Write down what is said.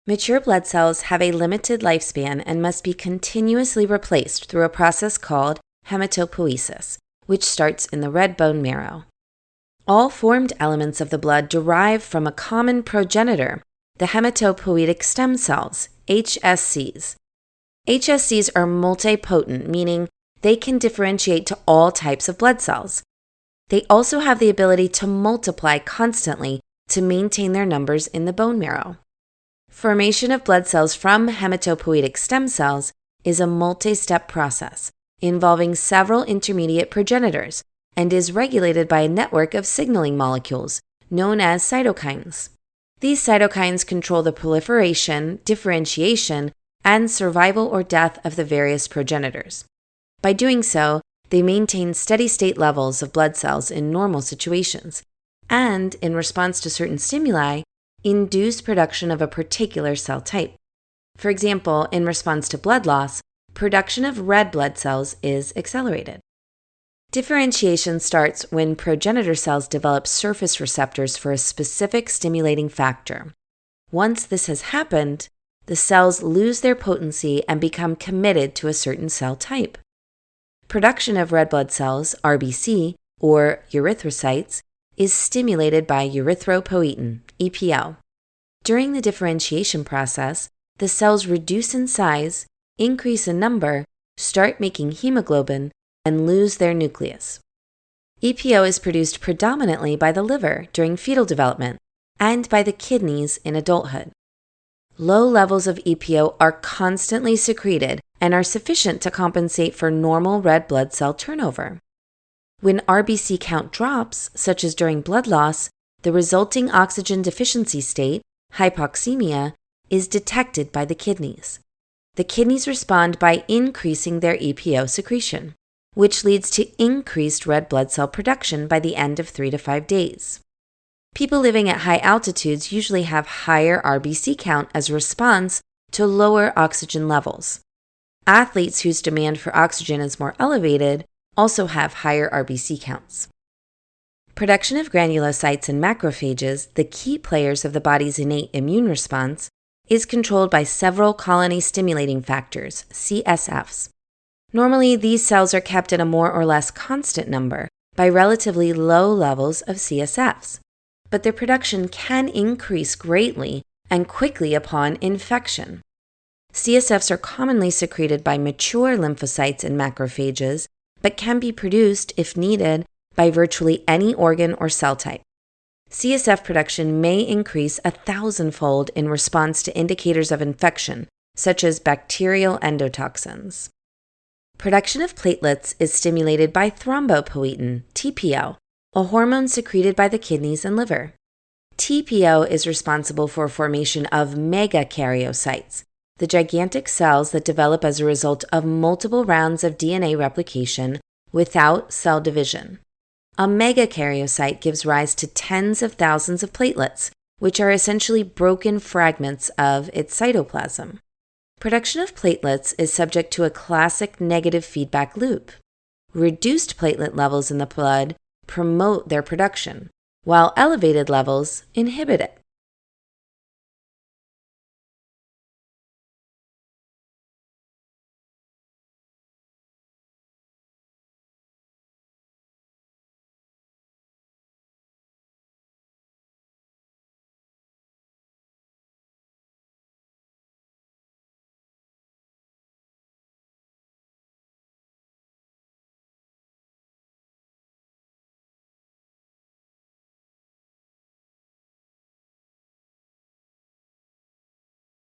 Mature blood cells have a limited lifespan and must be continuously replaced through a process called hematopoiesis, which starts in the red bone marrow. All formed elements of the blood derive from a common progenitor, the hematopoietic stem cells, HSCs. HSCs are multipotent, meaning they can differentiate to all types of blood cells. They also have the ability to multiply constantly to maintain their numbers in the bone marrow. Formation of blood cells from hematopoietic stem cells is a multi-step process involving several intermediate progenitors and is regulated by a network of signaling molecules known as cytokines. These cytokines control the proliferation, differentiation, and survival or death of the various progenitors. By doing so, they maintain steady-state levels of blood cells in normal situations, and, in response to certain stimuli, induce production of a particular cell type. For example, in response to blood loss, production of red blood cells is accelerated. Differentiation starts when progenitor cells develop surface receptors for a specific stimulating factor. Once this has happened, the cells lose their potency and become committed to a certain cell type. Production of red blood cells, RBC, or erythrocytes, is stimulated by erythropoietin, EPO. During the differentiation process, the cells reduce in size, increase in number, start making hemoglobin, and lose their nucleus. EPO is produced predominantly by the liver during fetal development and by the kidneys in adulthood. Low levels of EPO are constantly secreted and are sufficient to compensate for normal red blood cell turnover. When RBC count drops, such as during blood loss, the resulting oxygen deficiency state, hypoxemia, is detected by the kidneys. The kidneys respond by increasing their EPO secretion, which leads to increased red blood cell production by the end of 3 to 5 days. People living at high altitudes usually have higher RBC count as a response to lower oxygen levels. Athletes whose demand for oxygen is more elevated also have higher RBC counts. Production of granulocytes and macrophages, the key players of the body's innate immune response, is controlled by several colony-stimulating factors, CSFs. Normally, these cells are kept at a more or less constant number by relatively low levels of CSFs, but their production can increase greatly and quickly upon infection. CSFs are commonly secreted by mature lymphocytes and macrophages, but can be produced, if needed, by virtually any organ or cell type. CSF production may increase 1,000-fold in response to indicators of infection, such as bacterial endotoxins. Production of platelets is stimulated by thrombopoietin, TPO, a hormone secreted by the kidneys and liver. TPO is responsible for formation of megakaryocytes, the gigantic cells that develop as a result of multiple rounds of DNA replication without cell division. A megakaryocyte gives rise to tens of thousands of platelets, which are essentially broken fragments of its cytoplasm. Production of platelets is subject to a classic negative feedback loop. Reduced platelet levels in the blood promote their production, while elevated levels inhibit it.